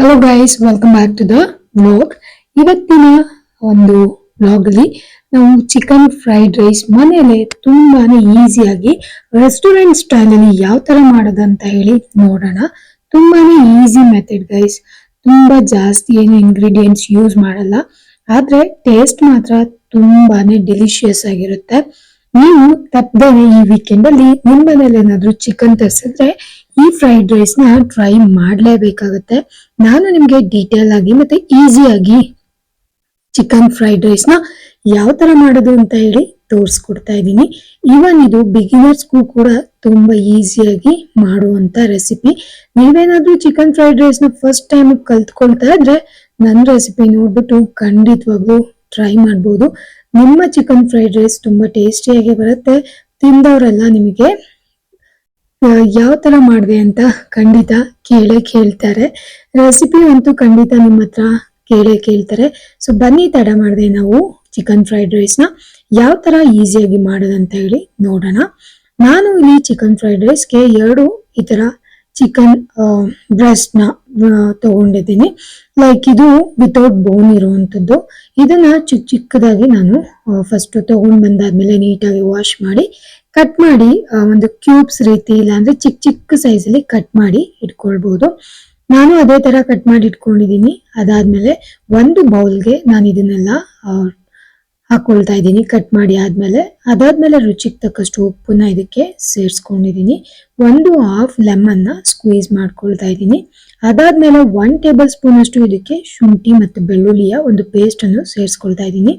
Hello guys, welcome back to the vlog. ಇವತ್ತಿನ ಒಂದು vlog ಅಲ್ಲಿ ನಾವು ಚಿಕನ್ ಫ್ರೈಡ್ ರೈಸ್ ಮನೆಯಲ್ಲೇ ತುಂಬಾನೇ ಈಸಿಯಾಗಿ ರೆಸ್ಟೋರೆಂಟ್ ಸ್ಟೈಲ್ ಅಲ್ಲಿ ಯಾವ ತರ ಮಾಡೋದಂತ ಹೇಳಿ ನೋಡೋಣ. ತುಂಬಾನೇ ಈಸಿ ಮೆಥಡ್ ಗೈಸ್. ತುಂಬಾ ಜಾಸ್ತಿ ಏನು ಇಂಗ್ರೀಡಿಯೆಂಟ್ಸ್ ಯೂಸ್ ಮಾಡಲ್ಲ, ಆದ್ರೆ ಟೇಸ್ಟ್ ಮಾತ್ರ ತುಂಬಾನೇ ಡೆಲಿಷಿಯಸ್ ಆಗಿರುತ್ತೆ. ನೀವು ತಪ್ಪದೇನೆ ಈ ವೀಕೆಂಡ್ ಅಲ್ಲಿ ನಿಮ್ ಮನೇಲಿ ಏನಾದ್ರು ಚಿಕನ್ ತರಿಸಿದ್ರೆ ಈ ಫ್ರೈಡ್ ರೈಸ್ ನ ಟ್ರೈ ಮಾಡ್ಲೇಬೇಕಾಗತ್ತೆ. ನಾನು ನಿಮ್ಗೆ ಡೀಟೇಲ್ ಆಗಿ ಮತ್ತೆ ಈಸಿಯಾಗಿ ಚಿಕನ್ ಫ್ರೈಡ್ ರೈಸ್ ನ ಯಾವ ತರ ಮಾಡೋದು ಅಂತ ಹೇಳಿ ತೋರಿಸ್ಕೊಡ್ತಾ ಇದ್ದೀನಿ. ಇವನ್ ಇದು ಬಿಗಿನರ್ಸ್ಗೂ ಕೂಡ ತುಂಬಾ ಈಸಿಯಾಗಿ ಮಾಡುವಂತ ರೆಸಿಪಿ. ನೀವೇನಾದ್ರೂ ಚಿಕನ್ ಫ್ರೈಡ್ ರೈಸ್ ನ ಫಸ್ಟ್ ಟೈಮ್ ಕಲ್ತ್ಕೊಳ್ತಾ ಇದ್ರೆ ನನ್ನ ರೆಸಿಪಿ ನೋಡ್ಬಿಟ್ಟು ಖಂಡಿತವಾಗ್ಲೂ ಟ್ರೈ ಮಾಡ್ಬೋದು. ನಿಮ್ಮ ಚಿಕನ್ ಫ್ರೈಡ್ ರೈಸ್ ತುಂಬಾ ಟೇಸ್ಟಿಯಾಗಿ ಬರುತ್ತೆ. ತಿಂದವರೆಲ್ಲ ನಿಮಗೆ ಯಾವ ತರ ಮಾಡಿದೆ ಅಂತ ಖಂಡಿತ ಕೇಳ್ತಾರೆ. ರೆಸಿಪಿ ಅಂತೂ ಖಂಡಿತ ನಿಮ್ಮ ಹತ್ರ ಕೇಳ್ತಾರೆ. ಸೊ ಬನ್ನಿ, ತಡ ಮಾಡದೆ ನಾವು ಚಿಕನ್ ಫ್ರೈಡ್ ರೈಸ್ ನ ಯಾವ ತರ ಈಸಿಯಾಗಿ ಮಾಡೋದಂತ ಹೇಳಿ ನೋಡೋಣ. ನಾನು ಇಲ್ಲಿ ಚಿಕನ್ ಫ್ರೈಡ್ ರೈಸ್ಗೆ 2 ಈ ತರ ಚಿಕನ್ ಬ್ರೆಸ್ಟ್ ನ ತಗೊಂಡಿದ್ದೀನಿ. ಲೈಕ್ ಇದು ವಿತೌಟ್ ಬೋನ್ ಇರುವಂತದ್ದು. ಇದನ್ನ ಚಿಕ್ಕದಾಗಿ ನಾನು ಫಸ್ಟ್ ತಗೊಂಡ್ ಬಂದಾದ್ಮೇಲೆ ನೀಟಾಗಿ ವಾಶ್ ಮಾಡಿ ಕಟ್ ಮಾಡಿ ಒಂದು ಕ್ಯೂಬ್ಸ್ ರೀತಿ, ಇಲ್ಲಾಂದ್ರೆ ಚಿಕ್ಕ ಸೈಜ್ ಅಲ್ಲಿ ಕಟ್ ಮಾಡಿ ಇಟ್ಕೊಳ್ಬಹುದು. ನಾನು ಅದೇ ತರ ಕಟ್ ಮಾಡಿ ಇಟ್ಕೊಂಡಿದೀನಿ. ಅದಾದ್ಮೇಲೆ ಒಂದು ಬೌಲ್ಗೆ ನಾನು ಇದನ್ನೆಲ್ಲ ಹಾಕೊಳ್ತಾ ಇದ್ದೀನಿ ಕಟ್ ಮಾಡಿ ಆದ್ಮೇಲೆ. ಅದಾದ್ಮೇಲೆ ರುಚಿಗೆ ತಕ್ಕಷ್ಟು ಉಪ್ಪನ್ನ ಇದಕ್ಕೆ ಸೇರಿಸ್ಕೊಂಡಿದೀನಿ. ಒಂದು ಹಾಫ್ ಲೆಮನ್ ನ ಸ್ಕ್ವೀಸ್ ಮಾಡ್ಕೊಳ್ತಾ ಇದ್ದೀನಿ. ಅದಾದ್ಮೇಲೆ 1 ಟೇಬಲ್ ಸ್ಪೂನ್ ಅಷ್ಟು ಇದಕ್ಕೆ ಶುಂಠಿ ಮತ್ತು ಬೆಳ್ಳುಳ್ಳಿಯ ಒಂದು ಪೇಸ್ಟ್ ಅನ್ನು ಸೇರಿಸ್ಕೊಳ್ತಾ ಇದ್ದೀನಿ.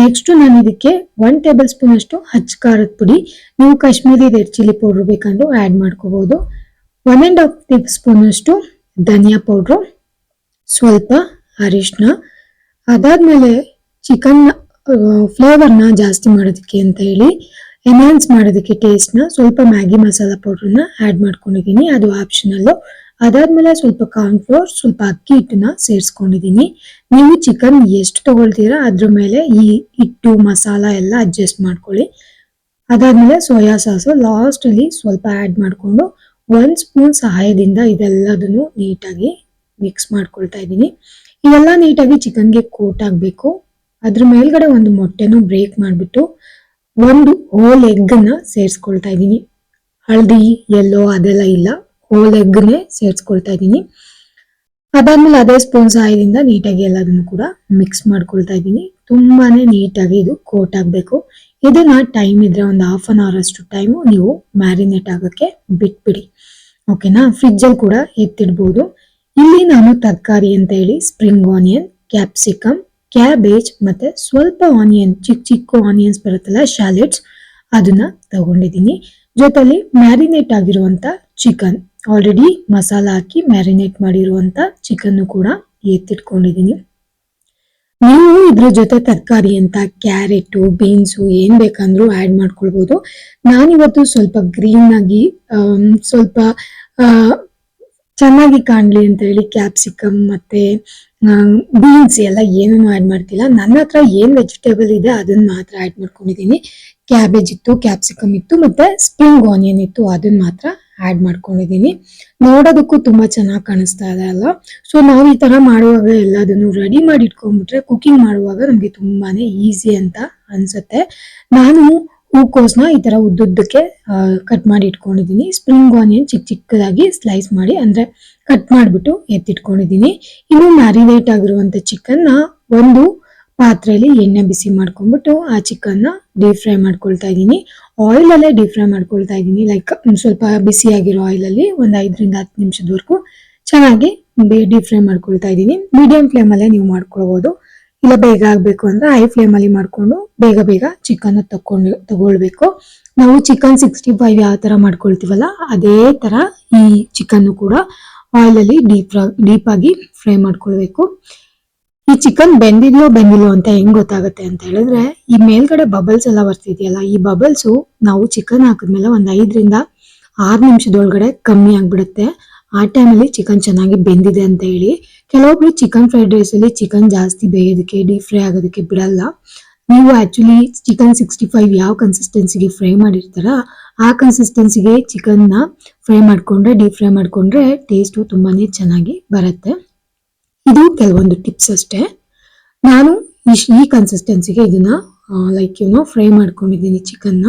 ನೆಕ್ಸ್ಟ್ ನಾನು ಇದಕ್ಕೆ 1 ಟೇಬಲ್ ಸ್ಪೂನ್ ಅಷ್ಟು ಹಚ್ಚ ಖಾರದ ಪುಡಿ, ನೀವು ಕಾಶ್ಮೀರಿ ರೆಡ್ ಚಿಲ್ಲಿ ಪೌಡರ್ ಬೇಕಂದ್ರೂ ಆಡ್ ಮಾಡ್ಕೋಬಹುದು. 1.5 ಟೇಬಲ್ ಸ್ಪೂನ್ ಅಷ್ಟು ಧನಿಯಾ ಪೌಡ್ರು, ಸ್ವಲ್ಪ ಅರಿಶಿನ. ಅದಾದ್ಮೇಲೆ ಚಿಕನ್ ಫ್ಲೇವರ್ನ ಜಾಸ್ತಿ ಮಾಡೋದಕ್ಕೆ ಅಂತ ಹೇಳಿ, ಎನ್ಹಾನ್ಸ್ ಮಾಡೋದಕ್ಕೆ ಟೇಸ್ಟ್ನ ಸ್ವಲ್ಪ ಮ್ಯಾಗಿ ಮಸಾಲಾ ಪೌಡರ್ನ ಆಡ್ ಮಾಡ್ಕೊಂಡಿದ್ದೀನಿ, ಅದು ಆಪ್ಷನಲ್ಲು. ಅದಾದ್ಮೇಲೆ ಸ್ವಲ್ಪ ಕಾರ್ನ್ ಫ್ಲೋರ್, ಸ್ವಲ್ಪ ಅಕ್ಕಿ ಹಿಟ್ಟನ್ನ ಸೇರಿಸ್ಕೊಂಡಿದ್ದೀನಿ. ನೀವು ಚಿಕನ್ ಎಷ್ಟು ತಗೊಳ್ತೀರಾ ಅದ್ರ ಮೇಲೆ ಈ ಹಿಟ್ಟು ಮಸಾಲ ಎಲ್ಲ ಅಡ್ಜಸ್ಟ್ ಮಾಡ್ಕೊಳ್ಳಿ. ಅದಾದ್ಮೇಲೆ ಸೋಯಾ ಸಾಸು ಲಾಸ್ಟ್ ಅಲ್ಲಿ ಸ್ವಲ್ಪ ಆಡ್ ಮಾಡ್ಕೊಂಡು 1 ಸ್ಪೂನ್ ಸಹಾಯದಿಂದ ಇದೆಲ್ಲದನ್ನು ನೀಟಾಗಿ ಮಿಕ್ಸ್ ಮಾಡ್ಕೊಳ್ತಾ ಇದ್ದೀನಿ. ಇದೆಲ್ಲ ನೀಟಾಗಿ ಚಿಕನ್ಗೆ ಕೋಟ್ ಆಗ್ಬೇಕು. ಅದ್ರ ಮೇಲ್ಗಡೆ ಒಂದು ಮೊಟ್ಟೆನೂ ಬ್ರೇಕ್ ಮಾಡ್ಬಿಟ್ಟು ಒಂದು ಹೋಲ್ ಎಗ್ ನ ಸೇರಿಸ್ಕೊಳ್ತಾ ಇದ್ದೀನಿ. ಹಳದಿ ಎಲ್ಲೋ ಅದೆಲ್ಲ ಇಲ್ಲ, ಹೋಲ್ ಎಗ್ ನೇ ಸೇರಿಸ್ಕೊಳ್ತಾ ಇದ್ದೀನಿ. ಅದಾದ್ಮೇಲೆ ಅದೇ ಸ್ಪೂನ್ ಸಹಾಯದಿಂದ ನೀಟಾಗಿ ಎಲ್ಲದನ್ನು ಕೂಡ ಮಿಕ್ಸ್ ಮಾಡ್ಕೊಳ್ತಾ ಇದ್ದೀನಿ. ತುಂಬಾನೇ ನೀಟಾಗಿ ಇದು ಕೋಟ್ ಆಗ್ಬೇಕು. ಇದನ್ನ ಟೈಮ್ ಇದ್ರೆ ಒಂದು ಹಾಫ್ ಅನ್ ಅವರ್ ಅಷ್ಟು ಟೈಮು ನೀವು ಮ್ಯಾರಿನೇಟ್ ಆಗಕ್ಕೆ ಬಿಟ್ಬಿಡಿ. ಓಕೆನಾ? ಫ್ರಿಜ್ ಅಲ್ಲಿ ಕೂಡ ಎತ್ತಿಡ್ಬೋದು. ಇಲ್ಲಿ ನಾನು ತರಕಾರಿ ಅಂತ ಹೇಳಿ ಸ್ಪ್ರಿಂಗ್ ಆನಿಯನ್, ಕ್ಯಾಪ್ಸಿಕಮ್, ಕ್ಯಾಬೇಜ್ ಮತ್ತೆ ಸ್ವಲ್ಪ ಆನಿಯನ್, ಚಿಕ್ಕ ಆನಿಯನ್ಸ್ ಬರುತ್ತಲ್ಲ ಶಾಲೆಟ್ಸ್, ಅದನ್ನ ತಗೊಂಡಿದ್ದೀನಿ. ಜೊತೆಲಿ ಮ್ಯಾರಿನೇಟ್ ಆಗಿರುವಂತ ಚಿಕನ್, ಆಲ್ರೆಡಿ ಮಸಾಲ ಹಾಕಿ ಮ್ಯಾರಿನೇಟ್ ಮಾಡಿರುವಂತ ಚಿಕನ್ ಕೂಡ ಎತ್ತಿಟ್ಕೊಂಡಿದ್ದೀನಿ. ನೀವು ಇದ್ರ ಜೊತೆ ತರಕಾರಿ ಅಂತ ಕ್ಯಾರೆಟ್, ಬೀನ್ಸು ಏನ್ ಬೇಕಂದ್ರೂ ಆಡ್ ಮಾಡ್ಕೊಳ್ಬಹುದು. ನಾನಿವತ್ತು ಸ್ವಲ್ಪ ಗ್ರೀನ್ ಆಗಿ ಸ್ವಲ್ಪ ಚೆನ್ನಾಗಿ ಕಾಣ್ಲಿ ಅಂತ ಹೇಳಿ ಕ್ಯಾಪ್ಸಿಕಮ್ ಮತ್ತೆ ಬೀನ್ಸ್ ಎಲ್ಲ ಏನೂ ಆಡ್ ಮಾಡ್ತಿಲ್ಲ. ನನ್ನ ಹತ್ರ ಏನ್ ವೆಜಿಟೇಬಲ್ ಇದೆ ಅದನ್ನ ಮಾತ್ರ ಆಡ್ ಮಾಡ್ಕೊಂಡಿದ್ದೀನಿ. ಕ್ಯಾಬೇಜ್ ಇತ್ತು, ಕ್ಯಾಪ್ಸಿಕಮ್ ಇತ್ತು, ಮತ್ತೆ ಸ್ಪ್ರಿಂಗ್ ಆನಿಯನ್ ಇತ್ತು, ಅದನ್ನ ಮಾತ್ರ ಆಡ್ ಮಾಡ್ಕೊಂಡಿದ್ದೀನಿ. ನೋಡೋದಕ್ಕೂ ತುಂಬಾ ಚೆನ್ನಾಗಿ ಕಾಣಿಸ್ತಾ ಇದೆ ಅಲ್ಲ. ಸೊ ನಾವು ಈ ತರ ಮಾಡುವಾಗ ಎಲ್ಲದನ್ನು ರೆಡಿ ಮಾಡಿ ಇಟ್ಕೊಂಡ್ಬಿಟ್ರೆ ಕುಕಿಂಗ್ ಮಾಡುವಾಗ ನಮ್ಗೆ ತುಂಬಾನೇ ಈಸಿ ಅಂತ ಅನ್ಸುತ್ತೆ. ನಾನು ಹೂಕೋಸ್ನ ಈ ತರ ಉದ್ದುದ್ದಕ್ಕೆ ಕಟ್ ಮಾಡಿ ಇಟ್ಕೊಂಡಿದ್ದೀನಿ. ಸ್ಪ್ರಿಂಗ್ ಆನಿಯನ್ ಚಿಕ್ಕದಾಗಿ ಸ್ಲೈಸ್ ಮಾಡಿ ಅಂದ್ರೆ ಕಟ್ ಮಾಡ್ಬಿಟ್ಟು ಎತ್ತಿಟ್ಕೊಂಡಿದ್ದೀನಿ. ಇನ್ನು ಮ್ಯಾರಿನೇಟ್ ಆಗಿರುವಂತ ಚಿಕನ್ ನ ಒಂದು ಪಾತ್ರೆಯಲ್ಲಿ ಎಣ್ಣೆ ಬಿಸಿ ಮಾಡ್ಕೊಂಡ್ಬಿಟ್ಟು ಆ ಚಿಕನ್ ನ ಡೀಪ್ ಫ್ರೈ ಮಾಡ್ಕೊಳ್ತಾ ಇದ್ದೀನಿ. ಆಯಿಲ್ ಅಲ್ಲೇ ಡೀಪ್ ಫ್ರೈ ಮಾಡ್ಕೊಳ್ತಾ ಇದ್ದೀನಿ. ಲೈಕ್ ಸ್ವಲ್ಪ ಬಿಸಿಯಾಗಿರೋ ಆಯಿಲ್ ಅಲ್ಲಿ ಒಂದು 5 ರಿಂದ 10 ನಿಮಿಷದವರೆಗೂ ಚೆನ್ನಾಗಿ ಡೀಪ್ ಫ್ರೈ ಮಾಡ್ಕೊಳ್ತಾ ಇದ್ದೀನಿ. ಮೀಡಿಯಂ ಫ್ಲೇಮ್ ಅಲ್ಲೇ ನೀವು ಮಾಡ್ಕೊಳ್ಬಹುದು. ಇಲ್ಲ ಬೇಗ ಆಗ್ಬೇಕು ಅಂದ್ರೆ ಹೈ ಫ್ಲೇಮ್ ಅಲ್ಲಿ ಮಾಡ್ಕೊಂಡು ಬೇಗ ಚಿಕನ್ ತಗೊಳ್ಬೇಕು. ನಾವು ಚಿಕನ್ 65 ಯಾವ ತರ ಮಾಡ್ಕೊಳ್ತೀವಲ್ಲ ಅದೇ ತರ ಈ ಚಿಕನ್ ಕೂಡ ಆಯಿಲ್ ಅಲ್ಲಿ ಡೀಪ್ ಆಗಿ ಫ್ರೈ ಮಾಡ್ಕೊಳ್ಬೇಕು. ಈ ಚಿಕನ್ ಬೆಂದಿದ್ಯೋ ಅಂತ ಹೆಂಗ್ ಗೊತ್ತಾಗುತ್ತೆ ಅಂತ ಹೇಳಿದ್ರೆ, ಈ ಮೇಲ್ಗಡೆ ಬಬಲ್ಸ್ ಎಲ್ಲ ಬರ್ತಿದ್ಯಲ್ಲ, ಈ ಬಬಲ್ಸ್ ನಾವು ಚಿಕನ್ ಹಾಕಿದ್ಮೇಲೆ ಒಂದ್ 5 ರಿಂದ 6 ನಿಮಿಷದೊಳಗಡೆ ಕಮ್ಮಿ ಆಗ್ಬಿಡುತ್ತೆ. ಆ ಟೈಮಲ್ಲಿ ಚಿಕನ್ ಚೆನ್ನಾಗಿ ಬೆಂದಿದೆ ಅಂತ ಹೇಳಿ. ಕೆಲವೊಬ್ರು ಚಿಕನ್ ಫ್ರೈಡ್ ರೈಸ್ ಅಲ್ಲಿ ಚಿಕನ್ ಜಾಸ್ತಿ ಬೇಯೋದಕ್ಕೆ, ಡೀಪ್ ಫ್ರೈ ಆಗೋದಕ್ಕೆ ಬಿಡಲ್ಲ. ನೀವು ಆಕ್ಚುಲಿ ಚಿಕನ್ 65 ಯಾವ ಕನ್ಸಿಸ್ಟೆನ್ಸಿಗೆ ಫ್ರೈ ಮಾಡಿರ್ತಾರ ಆ ಕನ್ಸಿಸ್ಟೆನ್ಸಿಗೆ ಚಿಕನ್ ನ ಫ್ರೈ ಮಾಡ್ಕೊಂಡ್ರೆ, ಡೀಪ್ ಫ್ರೈ ಮಾಡ್ಕೊಂಡ್ರೆ ಟೇಸ್ಟ್ ತುಂಬಾನೇ ಚೆನ್ನಾಗಿ ಬರುತ್ತೆ. ಇದು ಕೆಲವೊಂದು ಟಿಪ್ಸ್ ಅಷ್ಟೇ. ನಾನು ಈ ಕನ್ಸಿಸ್ಟೆನ್ಸಿಗೆ ಇದನ್ನ ಫ್ರೈ ಮಾಡ್ಕೊಂಡಿದ್ದೀನಿ ಚಿಕನ್ನ.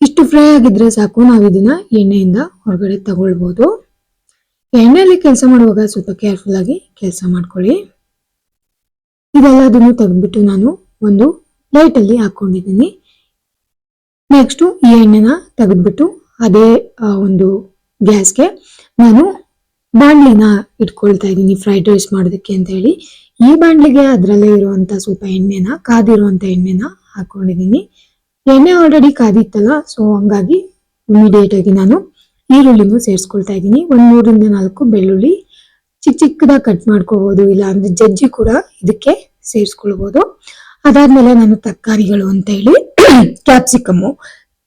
ಇಷ್ಟು ಫ್ರೈ ಆಗಿದ್ರೆ ಸಾಕು. ನಾವು ಇದನ್ನ ಎಣ್ಣೆಯಿಂದ ಹೊರಗಡೆ ತಗೊಳ್ಬಹುದು. ಎಣ್ಣೆಯಲ್ಲಿ ಕೆಲಸ ಮಾಡುವಾಗ ಸ್ವಲ್ಪ ಕೇರ್ಫುಲ್ ಆಗಿ ಕೆಲಸ ಮಾಡ್ಕೊಳ್ಳಿ. ಇದೆಲ್ಲದನ್ನು ತೆಗೆದ್ಬಿಟ್ಟು ನಾನು ಒಂದು ಪ್ಲೇಟ್ ಅಲ್ಲಿ ಹಾಕೊಂಡಿದ್ದೀನಿ. ನೆಕ್ಸ್ಟ್ ಈ ಎಣ್ಣೆನ ತೆಗೆದ್ಬಿಟ್ಟು ಅದೇ ಒಂದು ಗ್ಯಾಸ್ಗೆ ನಾನು ಬಾಣ್ಲಿನ ಇಟ್ಕೊಳ್ತಾ ಇದ್ದೀನಿ ಫ್ರೈಡ್ ರೈಸ್ ಮಾಡೋದಕ್ಕೆ ಅಂತ ಹೇಳಿ. ಈ ಬಾಣ್ಲಿಗೆ ಅದರಲ್ಲೇ ಇರುವಂತ ಸ್ವಲ್ಪ ಕಾದಿರುವಂತ ಎಣ್ಣೆನ ಹಾಕೊಂಡಿದ್ದೀನಿ. ಎಣ್ಣೆ ಆಲ್ರೆಡಿ ಕಾದಿತ್ತಲ್ಲ, ಸೊ ಹಂಗಾಗಿ ಇಮಿಡಿಯೇಟ್ ಆಗಿ ನಾನು ಈರುಳ್ಳಿನೂ ಸೇರಿಸ್ಕೊಳ್ತಾ ಇದ್ದೀನಿ. 1 3 4 ಬೆಳ್ಳುಳ್ಳಿ ಚಿಕ್ಕದಾಗಿ ಕಟ್ ಮಾಡ್ಕೋಬಹುದು, ಇಲ್ಲ ಅಂದ್ರೆ ಜಜ್ಜಿ ಕೂಡ ಇದಕ್ಕೆ ಸೇರಿಸ್ಕೊಳ್ಬಹುದು. ಅದಾದ್ಮೇಲೆ ನಾನು ತರಕಾರಿಗಳು ಅಂತ ಹೇಳಿ ಕ್ಯಾಪ್ಸಿಕಮ್ಮು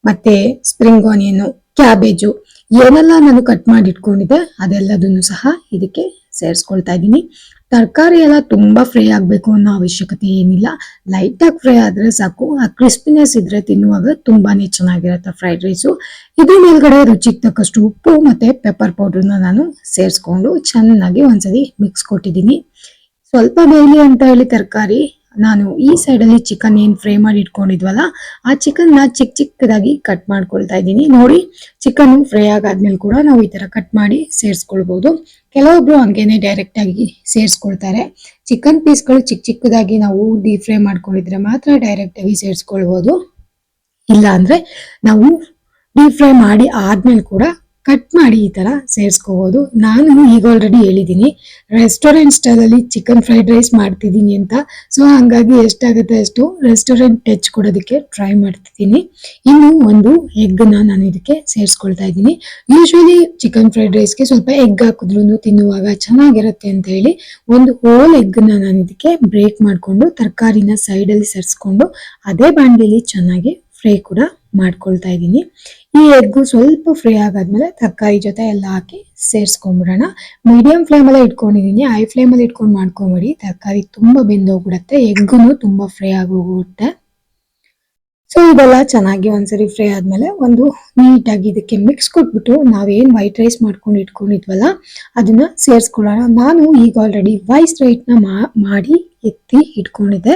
ಮತ್ತೆ ಸ್ಪ್ರಿಂಗ್ ಆನಿಯನ್, ಕ್ಯಾಬೇಜು ಏನೆಲ್ಲ ನಾನು ಕಟ್ ಮಾಡಿ ಇಟ್ಕೊಂಡಿದ್ದೆ ಅದೆಲ್ಲದನ್ನು ಸಹ ಇದಕ್ಕೆ ಸೇರಿಸ್ಕೊಳ್ತಾ ಇದ್ದೀನಿ. ತರಕಾರಿ ಎಲ್ಲ ತುಂಬಾ ಫ್ರೈ ಆಗ್ಬೇಕು ಅನ್ನೋ ಅವಶ್ಯಕತೆ ಏನಿಲ್ಲ. ಲೈಟ್ ಆಗಿ ಫ್ರೈ ಆದ್ರೆ ಸಾಕು. ಆ ಕ್ರಿಸ್ಪಿನೆಸ್ ಇದ್ರೆ ತಿನ್ನುವಾಗ ತುಂಬಾನೇ ಚೆನ್ನಾಗಿರುತ್ತೆ ಫ್ರೈಡ್ ರೈಸು. ಇದ್ರ ಮೇಲ್ಗಡೆ ರುಚಿಗೆ ತಕ್ಕಷ್ಟು ಉಪ್ಪು ಮತ್ತೆ ಪೆಪ್ಪರ್ ಪೌಡರ್ನ ನಾನು ಸೇರಿಸ್ಕೊಂಡು ಚೆನ್ನಾಗಿ ಒಂದ್ಸರಿ ಮಿಕ್ಸ್ ಕೊಟ್ಟಿದ್ದೀನಿ. ಸ್ವಲ್ಪ ಬೇಯಲಿ ಅಂತ ಹೇಳಿ ತರಕಾರಿ ನಾನು ಈ ಸೈಡ್ ಅಲ್ಲಿ ಚಿಕನ್ ಏನ್ ಫ್ರೈ ಮಾಡಿ ಇಟ್ಕೊಂಡಿದ್ವಲ್ಲ, ಆ ಚಿಕನ್ ನ ಚಿಕ್ಕದಾಗಿ ಕಟ್ ಮಾಡ್ಕೊಳ್ತಾ ಇದ್ದೀನಿ. ನೋಡಿ, ಚಿಕನ್ ಫ್ರೈ ಆಗಾದ್ಮೇಲೆ ಕೂಡ ನಾವು ಈ ತರ ಕಟ್ ಮಾಡಿ ಸೇರಿಸ್ಕೊಳ್ಬಹುದು. ಕೆಲವೊಬ್ರು ಹಂಗೇನೆ ಡೈರೆಕ್ಟ್ ಆಗಿ ಸೇರಿಸ್ಕೊಳ್ತಾರೆ. ಚಿಕನ್ ಪೀಸ್ಗಳು ಚಿಕ್ಕದಾಗಿ ನಾವು ಡೀಪ್ ಫ್ರೈ ಮಾಡ್ಕೊಂಡಿದ್ರೆ ಮಾತ್ರ ಡೈರೆಕ್ಟ್ ಆಗಿ ಸೇರಿಸ್ಕೊಳ್ಬಹುದು. ಇಲ್ಲ ಅಂದ್ರೆ ನಾವು ಡೀಪ್ ಫ್ರೈ ಮಾಡಿ ಆದ್ಮೇಲೆ ಕೂಡ ಕಟ್ ಮಾಡಿ ಈ ತರ ಸೇರಿಸ್ಕೋಬಹುದು. ನಾನು ಈಗ ಆಲ್ರೆಡಿ ಹೇಳಿದ್ದೀನಿ ರೆಸ್ಟೋರೆಂಟ್ ಸ್ಟೈಲ್ ಅಲ್ಲಿ ಚಿಕನ್ ಫ್ರೈಡ್ ರೈಸ್ ಮಾಡ್ತಿದ್ದೀನಿ ಅಂತ. ಸೊ ಹಂಗಾಗಿ ಎಷ್ಟಾಗುತ್ತೆ ಅಷ್ಟು ರೆಸ್ಟೋರೆಂಟ್ ಟಚ್ ಕೊಡೋದಕ್ಕೆ ಟ್ರೈ ಮಾಡ್ತಿದ್ದೀನಿ. ಇನ್ನು ಒಂದು ಎಗ್ ನಾನು ಇದಕ್ಕೆ ಸೇರಿಸ್ಕೊಳ್ತಾ ಇದ್ದೀನಿ. ಯೂಶುವಲಿ ಚಿಕನ್ ಫ್ರೈಡ್ ರೈಸ್ಗೆ ಸ್ವಲ್ಪ ಎಗ್ ಹಾಕಿದ್ರು ತಿನ್ನುವಾಗ ಚೆನ್ನಾಗಿರುತ್ತೆ ಅಂತ ಹೇಳಿ ಒಂದು ಹೋಲ್ ಎಗ್ ನಾನು ಇದಕ್ಕೆ ಬ್ರೇಕ್ ಮಾಡ್ಕೊಂಡು ತರಕಾರಿನ ಸೈಡ್ ಅಲ್ಲಿ ಸರಿಸ್ಕೊಂಡು ಅದೇ ಬಾಂಡ್ಲಿಲಿ ಚೆನ್ನಾಗಿ ಫ್ರೈ ಕೂಡ ಮಾಡ್ಕೊಳ್ತಾ ಇದ್ದೀನಿ. ಈ ಎಗ್ ಸ್ವಲ್ಪ ಫ್ರೈ ಆಗಾದ್ಮೇಲೆ ತರಕಾರಿ ಜೊತೆ ಎಲ್ಲ ಹಾಕಿ ಸೇರಿಸ್ಕೊಂಡ್ಬಿಡೋಣ. ಮೀಡಿಯಂ ಫ್ಲೇಮ್ ಅಲ್ಲೇ ಇಟ್ಕೊಂಡಿದ್ದೀನಿ, ಹೈ ಫ್ಲೇಮ್ ಅಲ್ಲಿ ಇಟ್ಕೊಂಡು ಮಾಡ್ಕೊಂಬಿಡಿ. ತರಕಾರಿ ತುಂಬಾ ಬೆಂದೋಗ್ಬಿಡತ್ತೆ, ಎಗ್ಗುನು ತುಂಬಾ ಫ್ರೈ ಆಗೋಗುತ್ತೆ. ಸೊ ಇದೆಲ್ಲ ಚೆನ್ನಾಗಿ ಒಂದ್ಸರಿ ಫ್ರೈ ಆದ್ಮೇಲೆ ಒಂದು ನೀಟಾಗಿ ಇದಕ್ಕೆ ಮಿಕ್ಸ್ ಕೊಟ್ಬಿಟ್ಟು ನಾವೇನ್ ವೈಟ್ ರೈಸ್ ಮಾಡ್ಕೊಂಡು ಇಟ್ಕೊಂಡಿದ್ವಲ್ಲ ಅದನ್ನ ಸೇರಿಸ್ಕೊಳ್ಳೋಣ. ನಾನು ಈಗ ಆಲ್ರೆಡಿ ವೈಟ್ ರೈಸ್ ನ ಮಾಡಿ ಎತ್ತಿ ಇಟ್ಕೊಂಡಿದ್ದೆ.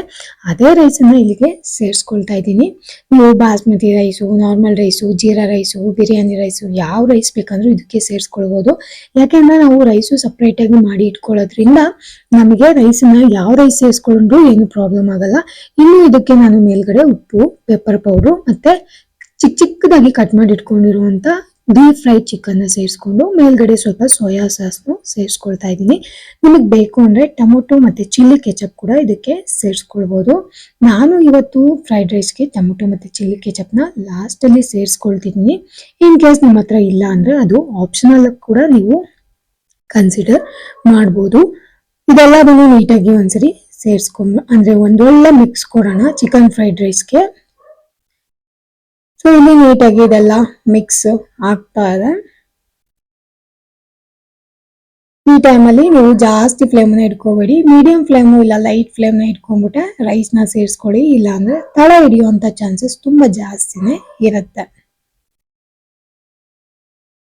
ಅದೇ ರೈಸನ್ನ ಇಲ್ಲಿಗೆ ಸೇರಿಸ್ಕೊಳ್ತಾ ಇದ್ದೀನಿ. ನೀವು basmati rice, normal rice, jeera rice, biryani rice ಯಾವ ರೈಸ್ ಬೇಕಂದ್ರೂ ಇದಕ್ಕೆ ಸೇರಿಸ್ಕೊಳ್ಬಹುದು. ಯಾಕೆಂದ್ರೆ ನಾವು ರೈಸು ಸಪ್ರೇಟ್ ಆಗಿ ಮಾಡಿ ಇಟ್ಕೊಳ್ಳೋದ್ರಿಂದ ನಮಗೆ ರೈಸನ್ನ ಯಾವ ರೈಸ್ ಸೇರಿಸ್ಕೊಂಡ್ರು ಏನು ಪ್ರಾಬ್ಲಮ್ ಆಗಲ್ಲ. ಇನ್ನು ಇದಕ್ಕೆ ನಾನು ಮೇಲ್ಗಡೆ ಉಪ್ಪು, ಪೆಪ್ಪರ್ ಪೌಡರ್ ಮತ್ತೆ ಚಿಕ್ಕದಾಗಿ ಕಟ್ ಮಾಡಿ ಇಟ್ಕೊಂಡಿರುವಂತ ಡೀಪ್ ಫ್ರೈ ಚಿಕನ್ ಸೇರಿಸ್ಕೊಂಡು ಮೇಲ್ಗಡೆ ಸ್ವಲ್ಪ ಸೋಯಾ ಸಾಸ್ನು ಸೇರಿಸ್ಕೊಳ್ತಾ ಇದ್ದೀನಿ. ನಿಮಗೆ ಬೇಕು ಅಂದ್ರೆ ಟೊಮೊಟೊ ಮತ್ತೆ ಚಿಲ್ಲಿ ಕೆಚಪ್ ಕೂಡ ಇದಕ್ಕೆ ಸೇರಿಸ್ಕೊಳ್ಬಹುದು. ನಾನು ಇವತ್ತು ಫ್ರೈಡ್ ರೈಸ್ಗೆ ಟೊಮೊಟೊ ಮತ್ತೆ ಚಿಲ್ಲಿ ಕೆಚಪ್ ನ ಲಾಸ್ಟ್ ಅಲ್ಲಿ ಸೇರಿಸ್ಕೊಳ್ತಿದ್ದೀನಿ. ಇನ್ ಕೇಸ್ ನಿಮ್ಮ ಹತ್ರ ಇಲ್ಲ ಅಂದ್ರೆ ಅದು ಆಪ್ಷನಲ್ ಕೂಡ ನೀವು ಕನ್ಸಿಡರ್ ಮಾಡಬಹುದು. ಇದೆಲ್ಲದನ್ನು ನೀಟಾಗಿ ಒಂದ್ಸರಿ ಸೇರಿಸ್ಕೊಂಡು ಅಂದ್ರೆ ಒಂದೊಳ್ಳೆ ಮಿಕ್ಸ್ ಕೊಡೋಣ ಚಿಕನ್ ಫ್ರೈಡ್ ರೈಸ್ಗೆ. ಸೊ ಇಲ್ಲಿ ನೀಟಾಗಿ ಇದೆಲ್ಲ ಮಿಕ್ಸ್ ಆಗ್ತಾ ಇದೆ. ಈ ಟೈಮಲ್ಲಿ ನೀವು ಜಾಸ್ತಿ ಫ್ಲೇಮ್ನ ಇಟ್ಕೋಬೇಡಿ, ಮೀಡಿಯಂ ಫ್ಲೇಮು ಇಲ್ಲ ಲೈಟ್ ಫ್ಲೇಮ್ನ ಇಟ್ಕೊಂಡ್ಬಿಟ್ಟೆ ರೈಸ್ನ ಸೇರಿಸ್ಕೊಳ್ಳಿ. ಇಲ್ಲ ಅಂದ್ರೆ ತಳ ಹಿಡಿಯುವಂತ ಚಾನ್ಸಸ್ ತುಂಬಾ ಜಾಸ್ತಿನೇ ಇರುತ್ತೆ.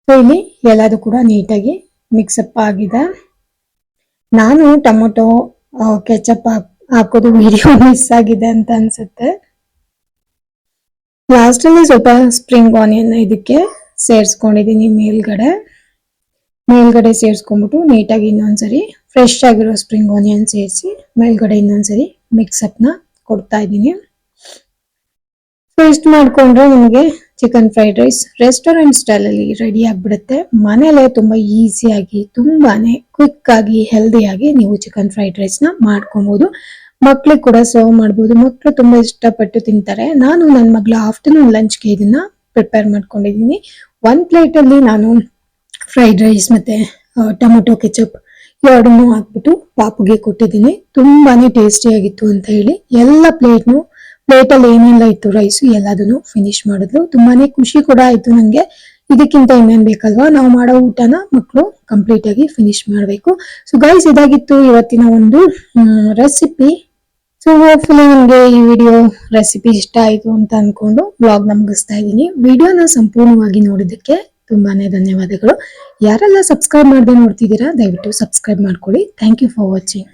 ಸೊ ಇಲ್ಲಿ ಎಲ್ಲದೂ ಕೂಡ ನೀಟಾಗಿ ಮಿಕ್ಸಪ್ ಆಗಿದೆ. ನಾನು ಟೊಮೊಟೊ ಕೆಚಪ್ ಹಾಕೋದು ವಿಡಿಯೋ ಮಿಸ್ ಆಗಿದೆ ಅಂತ ಅನ್ಸುತ್ತೆ. ಲಾಸ್ಟ್ ಅಲ್ಲಿ ಸ್ವಲ್ಪ ಸ್ಪ್ರಿಂಗ್ ಆನಿಯನ್ ಇದಕ್ಕೆ ಸೇರಿಸ್ಕೊಂಡಿದೀನಿ. ಮೇಲ್ಗಡೆ ಸೇರಿಸ್ಕೊಂಡ್ಬಿಟ್ಟು ನೀಟಾಗಿ ಇನ್ನೊಂದ್ಸರಿ ಫ್ರೆಶ್ ಆಗಿರೋ ಸ್ಪ್ರಿಂಗ್ ಆನಿಯನ್ ಸೇರಿಸಿ ಮೇಲ್ಗಡೆ ಇನ್ನೊಂದ್ಸರಿ ಮಿಕ್ಸಪ್ ನ ಕೊಡ್ತಾ ಇದ್ದೀನಿ. ಸೊ ಇಷ್ಟು ಮಾಡ್ಕೊಂಡ್ರೆ ನಿಮಗೆ chicken fried rice restaurant style ಅಲ್ಲಿ ರೆಡಿ ಆಗ್ಬಿಡುತ್ತೆ. ಮನೇಲೆ ತುಂಬಾ ಈಸಿಯಾಗಿ ತುಂಬಾನೇ ಕ್ವಿಕ್ ಆಗಿ ಹೆಲ್ದಿಯಾಗಿ ನೀವು ಚಿಕನ್ ಫ್ರೈಡ್ ರೈಸ್ ನ ಮಾಡ್ಕೊಬಹುದು. ಮಕ್ಳಿಗೆ ಕೂಡ ಸರ್ವ್ ಮಾಡಬಹುದು. ಮಕ್ಕಳು ತುಂಬಾ ಇಷ್ಟಪಟ್ಟು ತಿಂತಾರೆ. ನಾನು ನನ್ನ ಮಗಳ ಆಫ್ಟರ್ನೂನ್ ಲಂಚ್ಗೆ ಇದನ್ನ ಪ್ರಿಪೇರ್ ಮಾಡ್ಕೊಂಡಿದ್ದೀನಿ. ಒಂದ್ ಪ್ಲೇಟ್ ಅಲ್ಲಿ ನಾನು ಫ್ರೈಡ್ ರೈಸ್ ಮತ್ತೆ ಟೊಮೊಟೊ ಕೆಚಪ್ ಎರಡನ್ನೂ ಹಾಕ್ಬಿಟ್ಟು ಪಾಪುಗೆ ಕೊಟ್ಟಿದ್ದೀನಿ. ತುಂಬಾನೇ ಟೇಸ್ಟಿ ಆಗಿತ್ತು ಅಂತ ಹೇಳಿ ಎಲ್ಲ ಪ್ಲೇಟಲ್ಲಿ ಏನೆಲ್ಲ ಇತ್ತು ರೈಸ್ ಎಲ್ಲದನ್ನು ಫಿನಿಶ್ ಮಾಡಿದ್ಲು. ತುಂಬಾನೇ ಖುಷಿ ಕೂಡ ಆಯ್ತು ನಂಗೆ. ಇದಕ್ಕಿಂತ ಇನ್ನೇನ್ ಬೇಕಲ್ವಾ, ನಾವು ಮಾಡೋ ಊಟನ ಮಕ್ಕಳು ಕಂಪ್ಲೀಟ್ ಆಗಿ ಫಿನಿಶ್ ಮಾಡ್ಬೇಕು. ಸೊ ಗೈಸ್, ಇದಾಗಿತ್ತು ಇವತ್ತಿನ ಒಂದು ರೆಸಿಪಿ. ಸೊ ಹೋಪ್ಫುಲಿ ನಿಮ್ಗೆ ಈ ವಿಡಿಯೋ ರೆಸಿಪಿ ಇಷ್ಟ ಆಯ್ತು ಅಂತ ಅನ್ಕೊಂಡು ವ್ಲಾಗ್ ನ ಮುಗಿಸ್ತಾ ಇದ್ದೀನಿ. ವಿಡಿಯೋನ ಸಂಪೂರ್ಣವಾಗಿ ನೋಡಿದ್ದಕ್ಕೆ ತುಂಬಾನೇ ಧನ್ಯವಾದಗಳು. ಯಾರೆಲ್ಲ ಸಬ್ಸ್ಕ್ರೈಬ್ ಮಾಡದೆ ನೋಡ್ತಿದ್ದೀರಾ ದಯವಿಟ್ಟು ಸಬ್ಸ್ಕ್ರೈಬ್ ಮಾಡ್ಕೊಳ್ಳಿ. Thank you for watching.